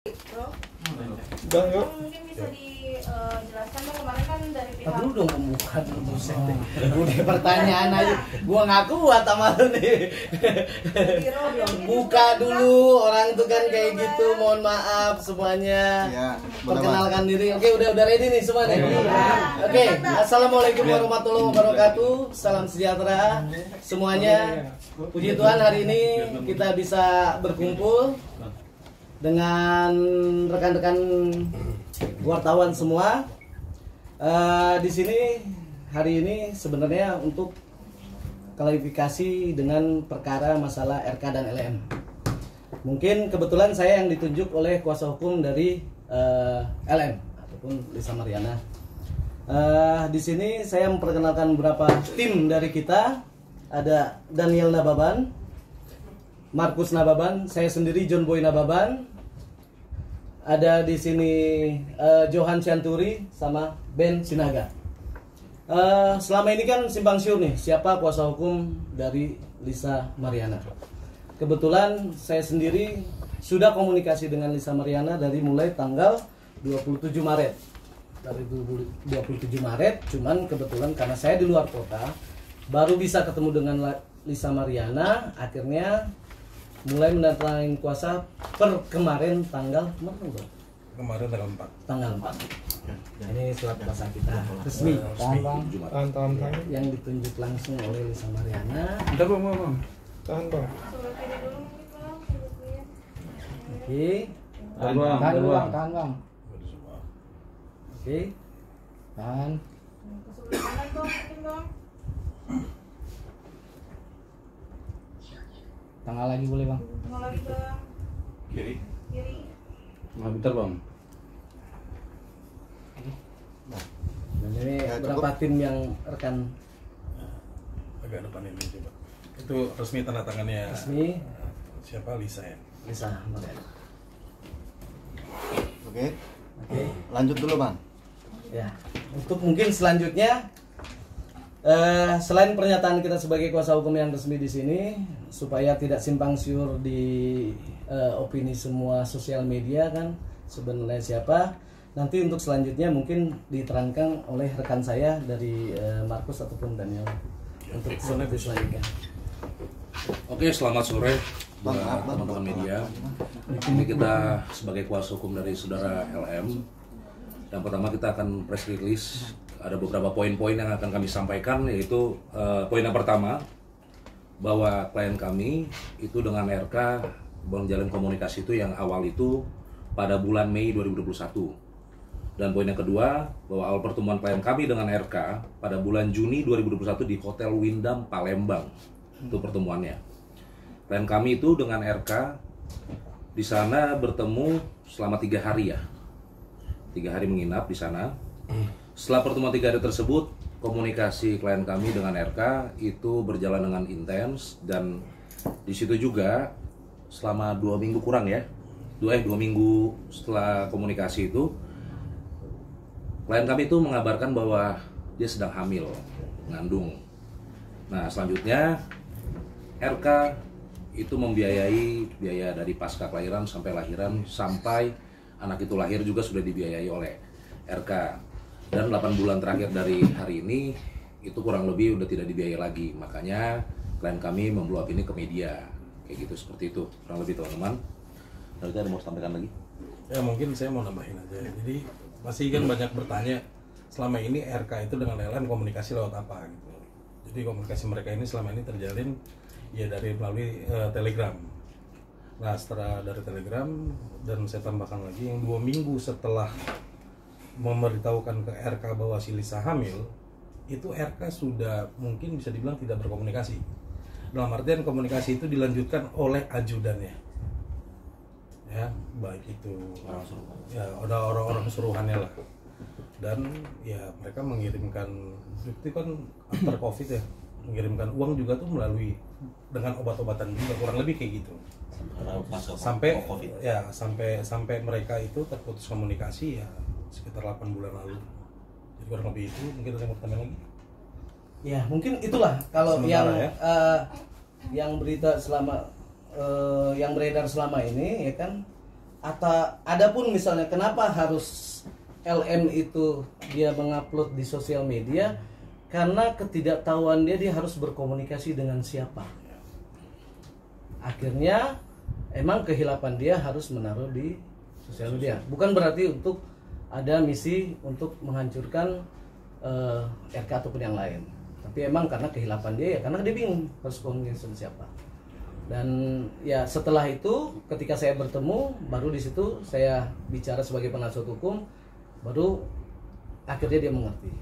Bro, Bang, mungkin bisa dijelaskan dong, kemarin kan dari pihak Lu dong membuka dulu buset deh. Udah pertanyaan aja. Gua nggak kuat sama lu nih. Biro, Buka dulu, orang tuh kan kayak gitu. Mohon maaf semuanya. Ya, Perkenalkan diri. Oke, udah ready nih semua nih. Oke, assalamualaikum warahmatullahi wabarakatuh. Salam sejahtera semuanya. Puji Tuhan hari ini kita bisa berkumpul dengan rekan-rekan wartawan semua. Di sini hari ini sebenarnya untuk klarifikasi dengan perkara masalah RK dan LM. Mungkin kebetulan saya yang ditunjuk oleh kuasa hukum dari LM ataupun Lisa Mariana. Di sini saya memperkenalkan beberapa tim dari kita. Ada Daniel Nababan, Markus Nababan, saya sendiri John Boy Nababan. Ada di sini Johan Chanturi sama Ben Sinaga. Selama ini kan simpang siur nih, siapa kuasa hukum dari Lisa Mariana. Kebetulan saya sendiri sudah komunikasi dengan Lisa Mariana dari mulai tanggal 27 Maret. Dari 27 Maret, cuman kebetulan karena saya di luar kota, baru bisa ketemu dengan Lisa Mariana. Akhirnya mulai mendatangin kuasa per kemarin tanggal kemarin tanggal 4. Tanggal 4. Ini surat kuasa kita resmi Tahan. yang ditunjuk langsung oleh Lisa Mariana. Bentar bang. Tahan bang. surat ini dulu mungkin Bang, suratnya. Oke. Tahan bang. Oke. Tahan. Kesulitan Bang, mungkin Bang. Tengah lagi boleh bang. Tengah lagi Bang, Kiri. kiri. Nah, bentar bang. Dan ini Ya, berapa cukup. tim yang rekan Agak depan ini coba. Itu resmi tanda tangannya. resmi Siapa? Lisa ya. Lisa Mariana. Oke, Oke. lanjut dulu bang. Ya, untuk mungkin selanjutnya selain pernyataan kita sebagai kuasa hukum yang resmi di sini, supaya tidak simpang siur di opini semua sosial media kan sebenarnya siapa, nanti untuk selanjutnya mungkin diterangkan oleh rekan saya dari Markus ataupun Daniel untuk selanjutnya. Oke, selamat sore buat Bang, teman-teman media. Ini kita sebagai kuasa hukum dari saudara LM. Yang pertama kita akan press release. Ada beberapa poin-poin yang akan kami sampaikan, yaitu poin yang pertama bahwa klien kami itu dengan RK menjalin komunikasi itu yang awal itu pada bulan Mei 2021. Dan poin yang kedua bahwa awal pertemuan klien kami dengan RK pada bulan Juni 2021 di Hotel Windam Palembang. Itu pertemuannya. Klien kami itu dengan RK di sana bertemu selama 3 hari ya. 3 hari menginap di sana. Setelah pertemuan 3 hari tersebut, komunikasi klien kami dengan RK itu berjalan dengan intens, dan di situ juga selama 2 minggu kurang ya, 2 minggu setelah komunikasi itu, klien kami itu mengabarkan bahwa dia sedang hamil, mengandung. Nah selanjutnya RK itu membiayai biaya dari pasca kelahiran sampai lahiran, sampai anak itu lahir juga sudah dibiayai oleh RK. Dan 8 bulan terakhir dari hari ini itu kurang lebih udah tidak dibiayai lagi. Makanya klien kami membluap ini ke media. Kayak gitu, seperti itu kurang lebih teman-teman. Dari ada mau sampaikan lagi? Ya mungkin saya mau nambahin aja. Jadi pasti kan banyak bertanya selama ini RK itu dengan LM komunikasi lewat apa gitu. Jadi komunikasi mereka ini selama ini terjalin ya dari melalui Telegram. Nah setelah dari Telegram, dan saya tambahkan lagi yang 2 minggu setelah memberitahukan ke RK bahwa si Lisa hamil, itu RK sudah mungkin bisa dibilang tidak berkomunikasi. Dalam artian komunikasi itu dilanjutkan oleh ajudannya. Ya, baik itu ya ada orang-orang suruhannya lah. Dan ya mereka mengirimkan, itu kan after covid ya, mengirimkan uang juga tuh melalui dengan obat-obatan juga, kurang lebih kayak gitu. Sampai ya sampai mereka itu terputus komunikasi ya sekitar 8 bulan lalu. Jadi kurang lebih itu. Mungkin ada yang mau tambah lagi? Ya mungkin itulah kalau Sementara, yang berita selama yang beredar selama ini ya kan, atau adapun misalnya kenapa harus LM itu dia mengupload di sosial media, karena ketidaktahuan dia harus berkomunikasi dengan siapa. Akhirnya emang kehilapan dia harus menaruh di sosial media. Bukan berarti untuk ada misi untuk menghancurkan RK ataupun yang lain. Tapi emang karena kehilapan dia ya, karena dia bingung harus komunikasi sama siapa. Dan ya setelah itu ketika saya bertemu, baru di situ saya bicara sebagai penasihat hukum, baru akhirnya dia mengerti.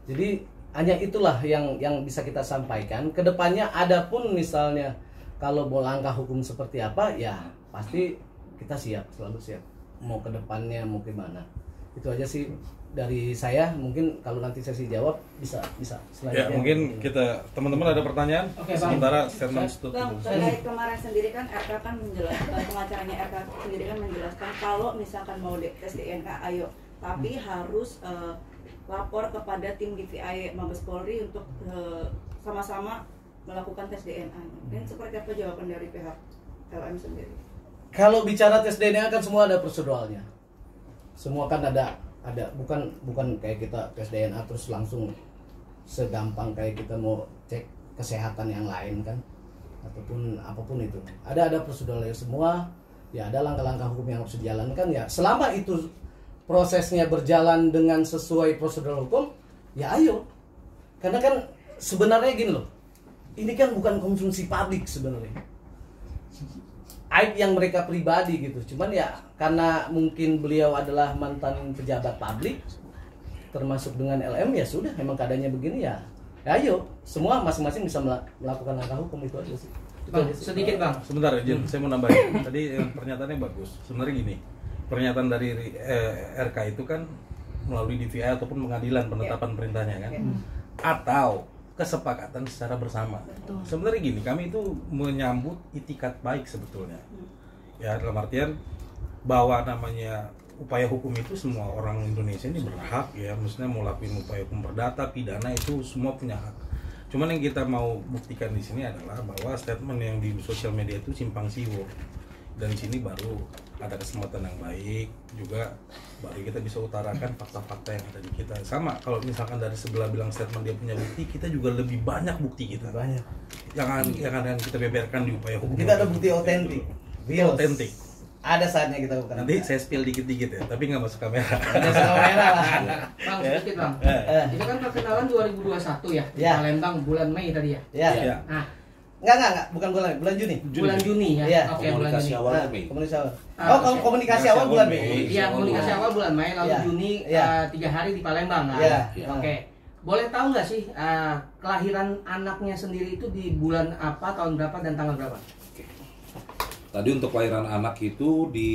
Jadi hanya itulah yang bisa kita sampaikan. Kedepannya adapun misalnya kalau mau langkah hukum seperti apa, ya pasti kita siap, selalu siap. Mau kedepannya mau gimana. Itu aja sih dari saya. Mungkin kalau nanti sesi jawab bisa selanjutnya. Ya mungkin kita teman-teman ada pertanyaan. Oke, Bang. Sementara statement Bang, terkait kemarin sendiri kan RK kan menjelaskan, pengacaranya RK sendiri kan menjelaskan kalau misalkan mau tes DNA, ayo, tapi harus lapor kepada tim DVI Mabes Polri untuk sama-sama melakukan tes DNA. Dan seperti apa jawaban dari pihak LM sendiri? Kalau bicara tes DNA kan semua ada proseduralnya. Semua kan ada bukan kayak kita tes DNA terus langsung segampang kayak kita mau cek kesehatan yang lain kan, ataupun apapun itu. Ada proseduralnya semua. Ya ada langkah-langkah hukum yang harus dijalankan ya. Selama itu prosesnya berjalan dengan sesuai prosedur hukum, ya ayo. Karena kan sebenarnya gini loh. Ini kan bukan konsumsi publik sebenarnya. Aib yang mereka pribadi gitu. Cuman ya karena mungkin beliau adalah mantan pejabat publik termasuk dengan LM, ya sudah memang keadaannya begini ya. Ya ayo, semua masing-masing bisa melakukan langkah hukum. Itu aja sih. Bang, sedikit Bang. Sebentar izin, saya mau nambahin. Tadi pernyataannya bagus. Sebenarnya gini, pernyataan dari RK itu kan melalui DVI ataupun pengadilan penetapan perintahnya kan, atau kesepakatan secara bersama. Sebenarnya gini, kami itu menyambut itikat baik sebetulnya. Ya dalam artian bahwa namanya upaya hukum itu semua orang Indonesia ini berhak ya, maksudnya mau lakuin upaya hukum perdata, pidana itu semua punya hak. Cuman yang kita mau buktikan di sini adalah bahwa statement yang di sosial media itu simpang siur. Dan sini baru ada kesempatan yang baik juga, baru kita bisa utarakan fakta-fakta yang ada di kita. Sama kalau misalkan dari sebelah bilang statement dia punya bukti, kita juga lebih banyak bukti kita. Banyak. Yang akan kita beberkan di upaya hukum. Kita ada bukti otentik. Real. Otentik. Ada saatnya kita bukan. Nanti saya spill dikit-dikit ya, tapi nggak masuk kamera. Ada kamera lah. Bang, sedikit Bang. Itu kan perkenalan 2021 ya, di Ya. Palembang bulan Mei tadi ya. Ya. Ya. Nah, Enggak, bukan bulan Juni. bulan Juni ya. Iya. Oke, bulan Komunikasi Juni. awal Nah, Mei. komunikasi awal. Ah, Oh, komunikasi awal bulan Mei. Iya, komunikasi awal bulan Mei, lalu Iya. Juni Iya. 3 hari di Palembang kan. Iya. Oke. Boleh tahu nggak sih kelahiran anaknya sendiri itu di bulan apa, tahun berapa dan tanggal berapa? Tadi untuk kelahiran anak itu di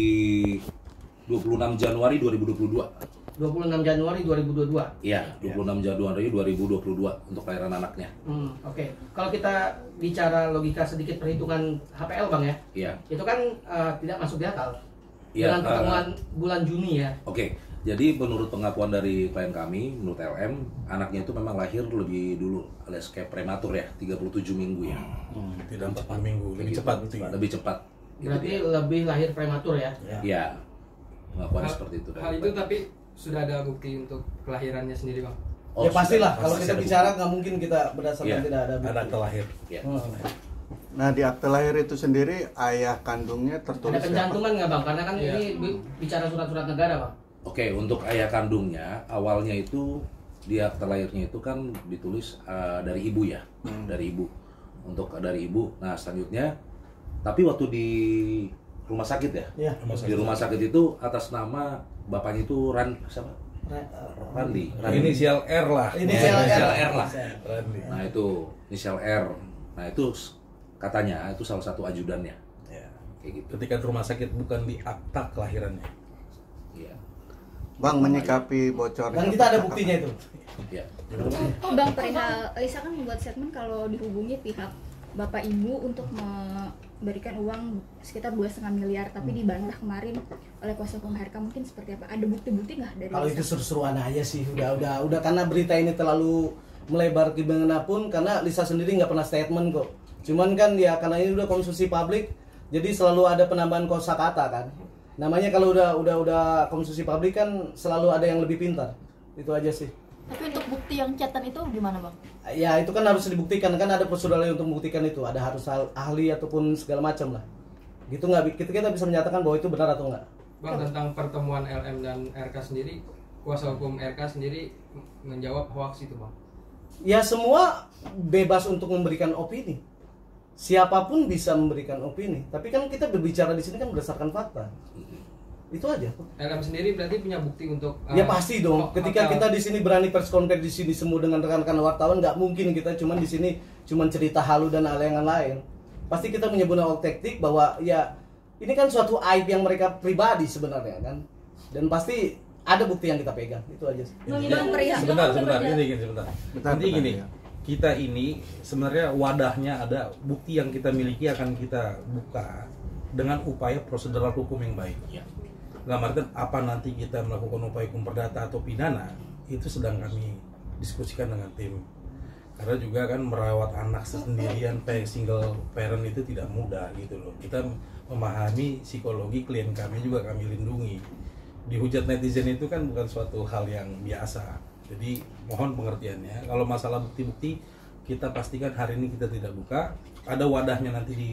26 Januari 2022. 26 Januari 2022. Iya, 26 Januari 2022 untuk kelahiran anaknya. Oke. Kalau kita bicara logika sedikit perhitungan HPL Bang ya, Iya. itu kan tidak masuk di akal. Iya, Dengan pertemuan bulan Juni ya. Oke, jadi menurut pengakuan dari klien kami, menurut LM, anaknya itu memang lahir lebih dulu, alias kayak prematur ya, 37 minggu ya. Tidak 40 minggu, lebih cepat. Lebih cepat. Gitu Berarti dia. lebih lahir prematur ya. Iya, pengakuan seperti itu. Hal itu tapi sudah ada bukti untuk kelahirannya sendiri Bang. Ya pastilah, sudah. kalau Pasti kita ada bicara nggak mungkin kita berdasarkan Iya. tidak ada bukti. Ada akte lahir. Ya. Nah di akte lahir itu sendiri ayah kandungnya tertulis Ada siapa? pencantuman nggak Bang? Karena kan Iya. ini bicara surat-surat negara Bang. Oke, untuk ayah kandungnya, awalnya itu di akte lahirnya itu kan ditulis dari ibu ya, dari ibu. Untuk dari ibu. Nah selanjutnya, tapi waktu di rumah sakit ya, Iya. di rumah sakit itu atas nama bapaknya itu siapa? Randi. Inisial R lah. Inisial R lah. Randi. Nah itu inisial R. Nah itu katanya itu salah satu ajudannya. Ya. Kayak gitu. Ketika di rumah sakit bukan di akta kelahirannya. Iya. Bang menyikapi bocornya. Dan kita ada buktinya itu. Iya. Bang, perihal Lisa kan membuat statement kalau dihubungi pihak bapak ibu untuk memberikan uang sekitar 2,5 miliar, tapi dibantah kemarin oleh kuasa hukum HRK. Mungkin seperti apa? Ada bukti-bukti nggak dari Kalau Lisa? itu seru-seruan aja sih, udah karena berita ini terlalu melebar dimanapun, karena Lisa sendiri nggak pernah statement kok. Cuman kan ya karena ini udah konsumsi publik, jadi selalu ada penambahan kosakata kan. Namanya kalau udah konsumsi publik kan selalu ada yang lebih pintar. Itu aja sih. Tapi untuk bukti yang chatan itu gimana bang? Ya itu kan harus dibuktikan, kan ada prosedur untuk membuktikan itu. Ada harus ahli ataupun segala macam lah. Gitu nggak, kita bisa menyatakan bahwa itu benar atau enggak. Bang, tentang pertemuan LM dan RK sendiri, kuasa hukum RK sendiri menjawab hoax itu bang. Ya semua bebas untuk memberikan opini. Siapapun bisa memberikan opini. Tapi kan kita berbicara di sini kan berdasarkan fakta. Itu aja. LM sendiri berarti punya bukti untuk Ya pasti dong. Ketika kita di sini berani press conference di sini semua dengan rekan-rekan wartawan, nggak mungkin kita cuman di sini cuman cerita halu dan yang lain. Pasti kita menyebut taktik bahwa ya ini kan suatu aib yang mereka pribadi sebenarnya kan. Dan pasti ada bukti yang kita pegang. Itu aja. Sebentar. Nanti gini. Kita ini sebenarnya wadahnya ada, bukti yang kita miliki akan kita buka dengan upaya prosedural hukum yang baik. Dalam artian apa nanti kita melakukan upaya hukum perdata atau pidana itu sedang kami diskusikan dengan tim. Karena juga kan merawat anak sendirian single parent itu tidak mudah gitu loh. Kita memahami psikologi klien kami juga kami lindungi. Dihujat netizen itu kan bukan suatu hal yang biasa. Jadi mohon pengertiannya. Kalau masalah bukti-bukti kita pastikan hari ini kita tidak buka. Ada wadahnya nanti di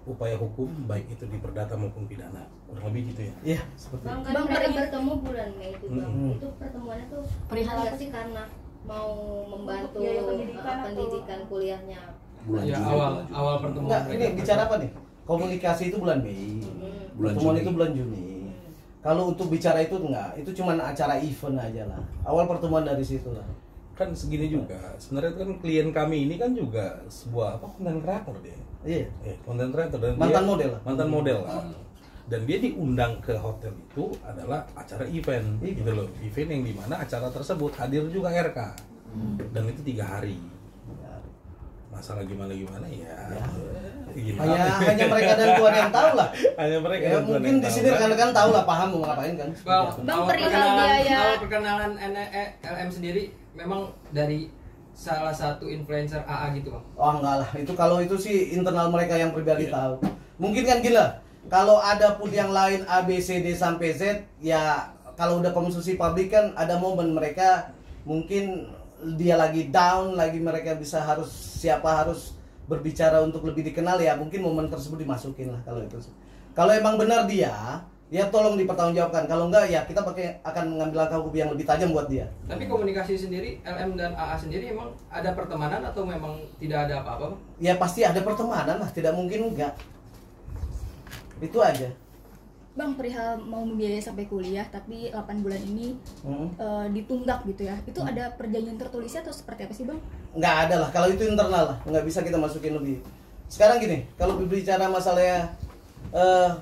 upaya hukum baik itu di perdata maupun pidana. Kurang lebih gitu ya. Iya, seperti Bang, kan mereka bertemu bulan Mei itu Bang. Itu pertemuannya tuh perihal apa sih karena mau membantu pendidikan kuliahnya? Ya awal pertemuan. Enggak, ini bicara apa nih? Komunikasi itu bulan Mei. Pertemuan itu bulan Juni. Kalau untuk bicara itu enggak, itu cuma acara event aja lah. Awal pertemuan dari situ lah. Kan segini juga. Sebenarnya kan klien kami ini kan juga sebuah content creator dia. Iya. Content creator dan mantan dia, model lah. Mantan model lah. Dan dia diundang ke hotel itu adalah acara event gitu loh. Event yang dimana acara tersebut hadir juga RK. Dan itu 3 hari. Masalah gimana ya. Hanya mereka dan Tuhan yang tahu lah. Hanya mereka ya, dan Tuhan mungkin di sini rekan-rekan tahu lah, paham mau ngapain kan. Bang, awal perkenalan LM sendiri memang dari salah satu influencer AA gitu bang? Oh enggak lah, itu kalau itu sih internal mereka yang pribadi tahu. Mungkin kan gila, kalau ada pun yang lain A, B, C, D sampai Z, ya kalau udah konsumsi publik kan ada momen mereka mungkin dia lagi down, lagi mereka harus berbicara untuk lebih dikenal, ya mungkin momen tersebut dimasukin lah kalau itu. Kalau emang benar dia, ya tolong dipertanggungjawabkan. Kalau enggak ya kita akan mengambil langkah hukum yang lebih tajam buat dia. Tapi komunikasi sendiri LM dan AA sendiri emang ada pertemanan atau memang tidak ada apa-apa? Ya pasti ada pertemanan lah, tidak mungkin enggak. Itu aja. Bang, perihal mau membiayai sampai kuliah tapi 8 bulan ini ditunggak gitu ya. Itu ada perjanjian tertulisnya atau seperti apa sih bang? Nggak ada lah, kalau itu internal lah, nggak bisa kita masukin lebih. Sekarang gini, kalau berbicara masalahnya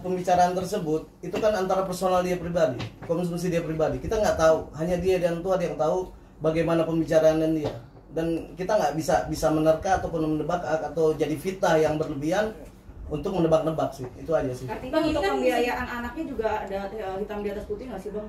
pembicaraan tersebut itu kan antara personal dia pribadi, konsumsi dia pribadi. Kita nggak tahu, hanya dia dan Tuhan yang tahu bagaimana pembicaraan dia. Dan kita nggak bisa menerka ataupun menebak atau jadi fitnah yang berlebihan untuk menebak-nebak sih. Itu aja sih. Artinya untuk pembiayaan anaknya juga ada hitam di atas putih nggak sih bang?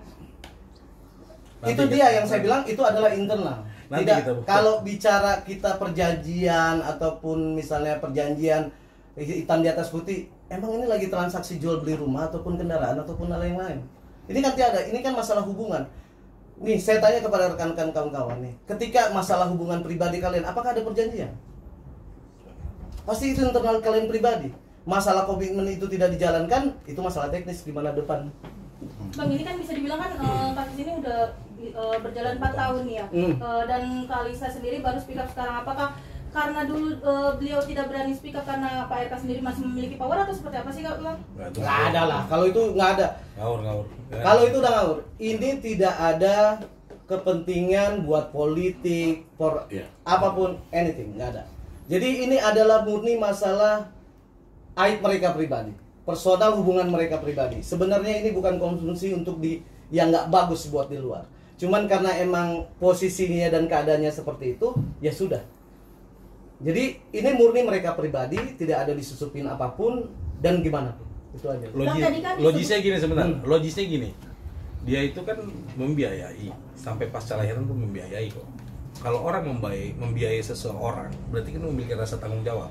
Itu dia yang saya bilang itu adalah internal. Tidak, kalau bicara kita perjanjian ataupun misalnya perjanjian hitam di atas putih, emang ini lagi transaksi jual beli rumah ataupun kendaraan ataupun hal yang lain. Ini nanti ada, ini kan masalah hubungan. Nih saya tanya kepada rekan-rekan kawan-kawan nih, ketika masalah hubungan pribadi kalian, apakah ada perjanjian? Pasti itu internal kalian pribadi. Masalah komitmen itu tidak dijalankan, itu masalah teknis gimana depan. Bang, ini kan bisa dibilang kan kasus ini udah berjalan 4 tahun nih ya. Dan Kak Lisa sendiri baru speak up sekarang. Apakah karena dulu beliau tidak berani speak up karena Pak RK sendiri masih memiliki power atau seperti apa sih Kak Bang? Nggak ada lah, kalau itu nggak ada. Ngawur. Kalau itu udah ngawur. Ini tidak ada kepentingan buat politik, apapun, anything, nggak ada. Jadi ini adalah murni masalah aib mereka pribadi, personal hubungan mereka pribadi. Sebenarnya ini bukan konsumsi untuk yang nggak bagus buat di luar. Cuman karena emang posisinya dan keadaannya seperti itu, ya sudah. Jadi ini murni mereka pribadi, tidak ada disusupin apapun dan gimana pun. Itu aja. Logisnya gini sebenarnya. Logisnya gini. Dia itu kan membiayai sampai pasca lahiran tuh membiayai kok. Kalau orang membiayai seseorang, berarti kan memiliki rasa tanggung jawab.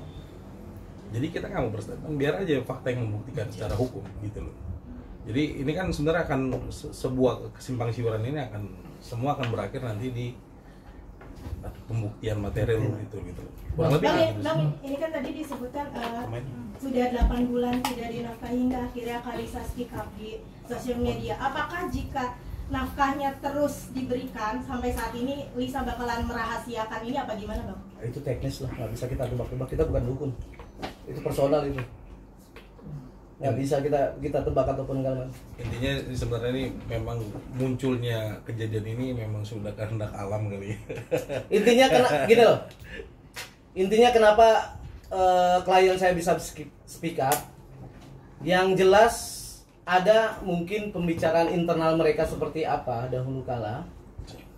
Jadi kita nggak mau berstatement, biar aja fakta yang membuktikan secara hukum gitu loh. Jadi ini kan sebenarnya akan sebuah kesimpang siuran ini semua akan berakhir nanti di pembuktian material gitu. Kurang lebih gitu. Bang, ini kan tadi disebutkan sudah 8 bulan tidak dinafkahi hingga akhirnya Kalisa speak up di sosial media. Apakah jika nafkahnya terus diberikan sampai saat ini Lisa bakalan merahasiakan ini apa gimana, Bang? Itu teknis lah, nggak bisa kita tebak-tebak, kita bukan dukun. Itu personal itu. Nggak bisa kita tebak ataupun enggak. Intinya sebenarnya ini memang munculnya kejadian ini memang sudah kehendak alam kali ya. Intinya gini loh. Intinya kenapa klien saya bisa speak up? Yang jelas ada mungkin pembicaraan internal mereka seperti apa dahulu kala,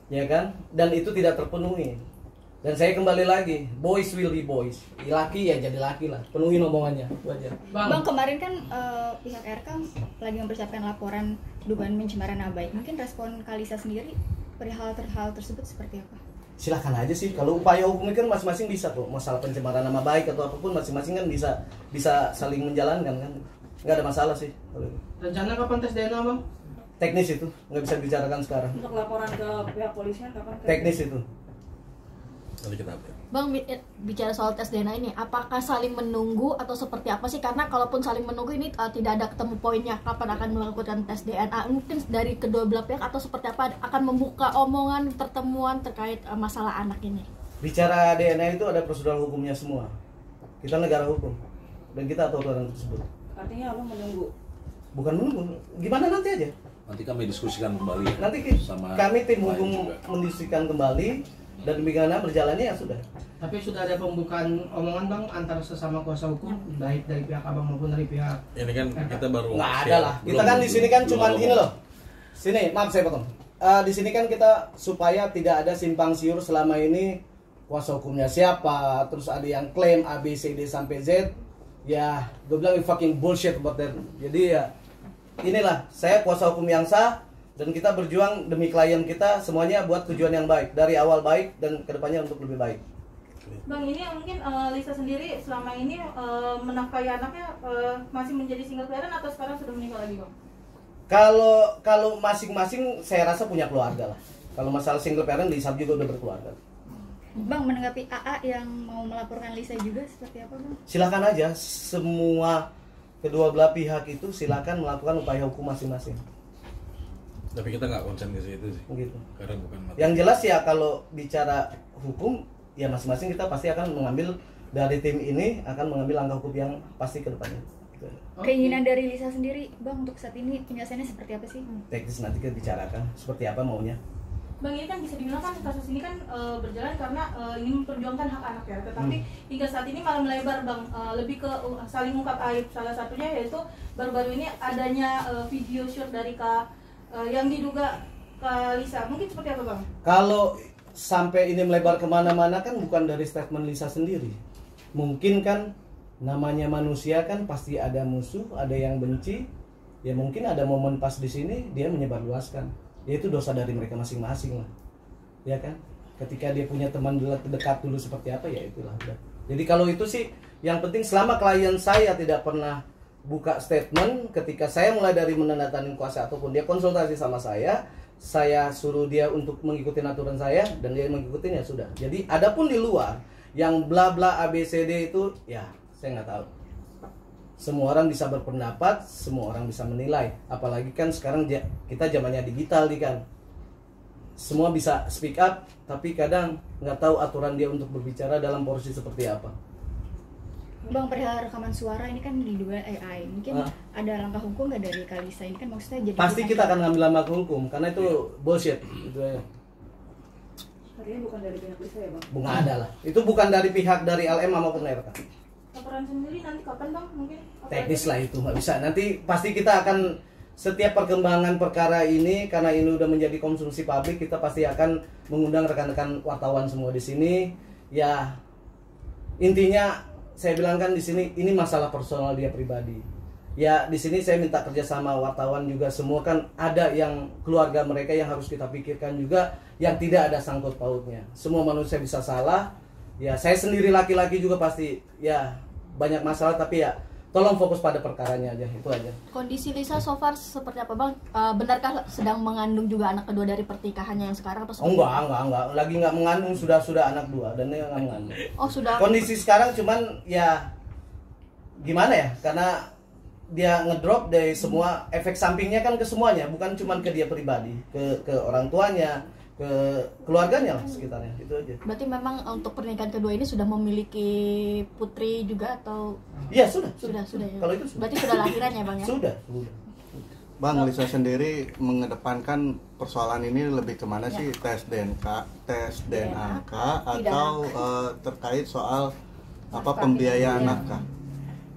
ya kan? Dan itu tidak terpenuhi. Dan saya kembali lagi, boys will be boys. Laki ya jadi laki lah, penuhi omongannya, itu aja. Bang, kemarin kan pihak RK lagi mempersiapkan laporan dugaan pencemaran nama baik. Mungkin respon Kalisa sendiri perihal hal tersebut seperti apa? Silahkan aja sih, kalau upaya hukum kan masing-masing bisa kok. Masalah pencemaran nama baik atau apapun masing-masing kan bisa saling menjalankan kan. Nggak ada masalah sih. Rencana kapan tes DNA, Bang? Teknis itu, nggak bisa dibicarakan sekarang. Untuk laporan ke pihak polisian kapan? Teknis itu. Nanti kita update. Bang, bicara soal tes DNA ini, apakah saling menunggu atau seperti apa sih? Karena kalaupun saling menunggu ini tidak ada ketemu poinnya kapan akan melakukan tes DNA. Mungkin dari kedua belah pihak atau seperti apa akan membuka omongan pertemuan terkait masalah anak ini. Bicara DNA itu ada prosedural hukumnya semua. Kita negara hukum dan kita tahu aturan tersebut. Artinya Allah menunggu. Bukan menunggu, gimana nanti aja. Nanti kami diskusikan kembali. Nanti sama kami tim hukum mendiskusikan kembali. Dan bagaimana berjalannya ya sudah. Tapi sudah ada pembukaan omongan, Bang, antara sesama kuasa hukum, baik dari pihak abang maupun dari pihak. Ini kan kita baru nggak ada lah. Kita kan di sini kan cuma ini loh. Sini, maaf saya potong. Di sini kan kita supaya tidak ada simpang siur selama ini kuasa hukumnya siapa, terus ada yang klaim A B C D sampai Z. Ya, gue bilang fucking bullshit about that. Jadi ya inilah saya kuasa hukum yang sah. Dan kita berjuang demi klien kita semuanya buat tujuan yang baik. Dari awal baik dan kedepannya untuk lebih baik. Bang, ini mungkin Lisa sendiri selama ini menafkahi anaknya masih menjadi single parent atau sekarang sudah menikah lagi, Bang? Kalau masing-masing saya rasa punya keluarga lah. Kalau masalah single parent, Lisa juga udah berkeluarga. Bang, menanggapi AA yang mau melaporkan Lisa juga seperti apa, Bang? Silakan aja, semua kedua belah pihak itu silakan melakukan upaya hukum masing-masing. Tapi kita nggak konsen ke situ sih. Begitu. Karena bukan materi. Yang jelas ya kalau bicara hukum ya masing-masing kita pasti akan mengambil dari tim ini akan mengambil langkah hukum yang pasti ke depannya. Keinginan dari Lisa sendiri, Bang, untuk saat ini penyelesaiannya seperti apa sih? Teknis nanti kita bicarakan seperti apa maunya. Bang, ini kan bisa dibilang kan kasus ini kan berjalan karena ingin memperjuangkan hak anak ya. Tetapi hingga saat ini malah melebar, Bang, lebih ke saling ungkap aib. Salah satunya yaitu baru-baru ini adanya video shoot dari yang diduga Lisa. Mungkin seperti apa, Bang? Kalau sampai ini melebar kemana-mana kan bukan dari statement Lisa sendiri. Mungkin kan namanya manusia kan pasti ada musuh, ada yang benci. Ya mungkin ada momen pas di sini dia menyebarluaskan. Ya itu dosa dari mereka masing-masing lah. Ya kan? Ketika dia punya teman dekat dulu seperti apa ya itulah. Jadi kalau itu sih yang penting selama klien saya tidak pernah buka statement ketika saya mulai dari menandatangani kuasa ataupun dia konsultasi sama saya suruh dia untuk mengikuti aturan saya dan dia mengikutinya sudah. Jadi adapun di luar yang bla bla ABCD itu ya saya nggak tahu. Semua orang bisa berpendapat, semua orang bisa menilai. Apalagi kan sekarang kita zamannya digital nih kan. Semua bisa speak up, tapi kadang nggak tahu aturan dia untuk berbicara dalam porsi seperti apa. Bang, perihal rekaman suara ini kan diduga AI. Mungkin ada langkah hukum nggak dari Kalisa ini kan maksudnya jadi pasti kita akan ngambil langkah hukum karena itu bullshit itu ya. Artinya bukan dari pihak Lisa ya, Bang? Bunga ada lah. Itu bukan dari pihak dari LM maupun RK. Laporan sendiri nanti kapan, Bang? Mungkin Teknis lah itu nggak bisa. Nanti pasti kita akan setiap perkembangan perkara ini karena ini udah menjadi konsumsi publik kita pasti akan mengundang rekan-rekan wartawan semua di sini. Ya intinya saya bilang kan di sini ini masalah personal dia pribadi. Ya di sini saya minta kerjasama wartawan juga semua kan ada yang keluarga mereka yang harus kita pikirkan juga yang tidak ada sangkut pautnya. Semua manusia bisa salah. Ya saya sendiri laki-laki juga pasti ya banyak masalah tapi ya tolong fokus pada perkaranya aja, itu aja. Kondisi Lisa so far seperti apa Bang? Benarkah sedang mengandung juga anak kedua dari pernikahannya yang sekarang atau seperti Enggak. Lagi nggak mengandung, sudah anak 2 dan dia nggak mengandung. Oh, sudah. Kondisi sekarang cuman ya gimana ya? Karena dia ngedrop dari semua efek sampingnya kan ke semuanya, bukan cuman ke dia pribadi, ke orang tuanya, ke keluarganya lah sekitarnya, itu aja. Berarti memang untuk pernikahan kedua ini sudah memiliki putri juga atau? Iya, sudah ya. Kalau itu sudah. Berarti sudah lahiran ya Bang ya? Sudah. Bang, Lisa sendiri mengedepankan persoalan ini lebih kemana sih? Tes DNA atau terkait soal pembiayaan nafkah?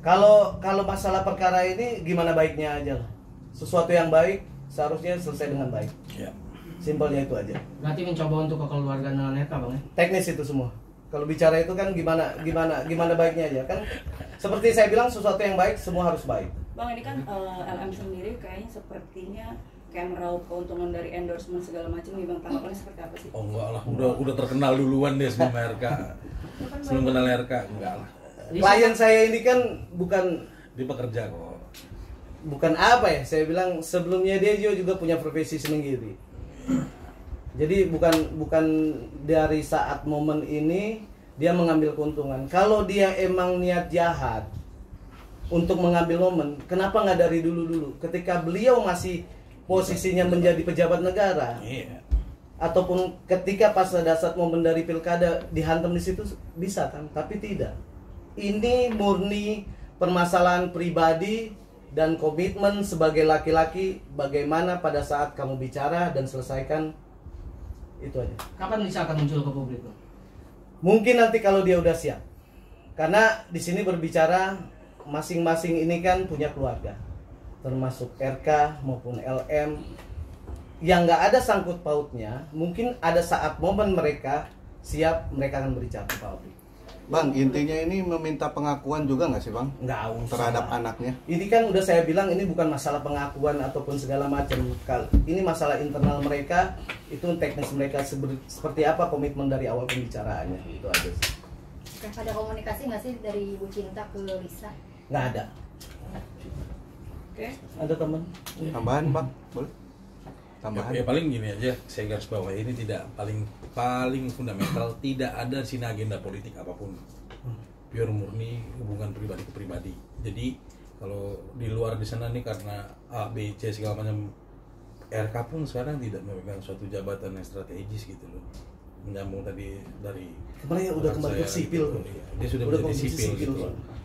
Kalau masalah perkara ini gimana baiknya aja lah. Sesuatu yang baik seharusnya selesai dengan baik. Ya. Simpelnya itu aja. Berarti mencoba untuk kekeluargaan RK Bang ya? Teknis itu semua. Kalau bicara itu kan gimana baiknya aja kan. Seperti saya bilang, sesuatu yang baik semua harus baik. Bang, ini kan LM sendiri kayaknya sepertinya kayak meraup keuntungan dari endorsement segala macam nih Bang, tanggapannya seperti apa sih? Oh enggak lah, udah terkenal duluan deh sebelum RK. Sebelum kenal RK enggak lah. Klien saya ini kan bukan dia pekerja kok. Bukan apa ya, saya bilang sebelumnya dia juga punya profesi sendiri. Jadi bukan dari saat momen ini dia mengambil keuntungan. Kalau dia emang niat jahat untuk mengambil momen, kenapa nggak dari dulu? Ketika beliau masih posisinya menjadi pejabat negara, ataupun ketika pas ada saat momen dari pilkada dihantam di situ bisa kan? Tapi tidak. Ini murni permasalahan pribadi dan komitmen sebagai laki-laki, bagaimana pada saat kamu bicara dan selesaikan itu aja. Kapan Lisa akan muncul ke publik? Mungkin nanti kalau dia udah siap. Karena di sini berbicara masing-masing ini kan punya keluarga, termasuk RK maupun LM yang nggak ada sangkut pautnya. Mungkin ada saat momen mereka siap, mereka akan berbicara ke publik. Bang, intinya ini meminta pengakuan juga nggak sih Bang? Nggak usah. Terhadap anaknya. Ini kan udah saya bilang, ini bukan masalah pengakuan ataupun segala macam. Ini masalah internal mereka, itu teknis mereka seperti apa komitmen dari awal pembicaraannya. Itu aja sih. Ada komunikasi nggak sih dari Ibu Cinta ke Lisa? Nggak ada. Oke. Ada teman. Tambahan Bang, boleh? Tambahan. Ya paling gini aja, saya garis bawah ini tidak paling fundamental, tidak ada sini agenda politik apapun, pure murni hubungan pribadi ke pribadi. Jadi kalau di luar di sana nih karena A, B, C segala macam, RK pun sekarang tidak memegang suatu jabatan yang strategis gitu loh. Menyambung tadi dari kemarin udah kembali ke sipil. Gitu. Dia sudah menjadi sipil gitu.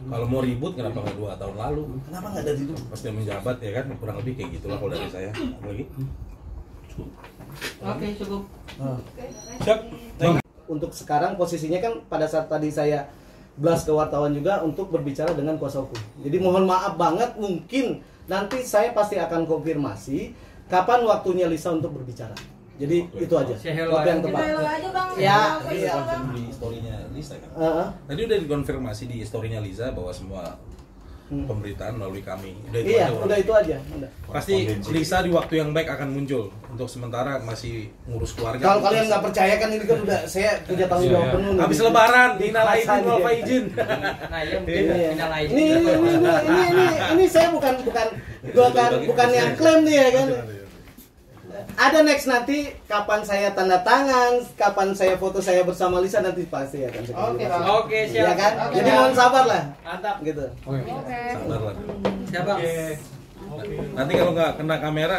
Kalau mau ribut kenapa nggak 2 tahun lalu? Kenapa nggak dari dulu? Pas dia menjabat ya kan, kurang lebih kayak gitulah kalau dari saya. Lagi. Oke, cukup. Siap. Untuk sekarang posisinya kan pada saat tadi saya blast ke wartawan juga untuk berbicara dengan kuasa hukum. Jadi mohon maaf banget, mungkin nanti saya pasti akan konfirmasi kapan waktunya Lisa untuk berbicara. Jadi itu aja. Waktu yang tepat. Ya, iya. Di story-nya Lisa kan. Tadi udah dikonfirmasi di story-nya Lisa bahwa semua pemberitaan melalui kami. Udah itu aja. Pasti Lisa di waktu yang baik akan muncul. Untuk sementara masih ngurus keluarga. Kalau kalian nggak percaya kan ini kan udah saya punya tanggung jawab penuh. Habis lebaran, minal aidin wal faizin. Nah, iya mungkin minal aidin. Ini saya bukan yang klaim nih ya kan. Ada next nanti kapan saya tanda tangan, kapan saya foto saya bersama Lisa nanti pasti akan saya. Oke, siap. Ya kan? Jadi mohon sabar lah. Mantap. Gitu. Sabar lah. Siap, Bang. Nanti kalau nggak kena kamera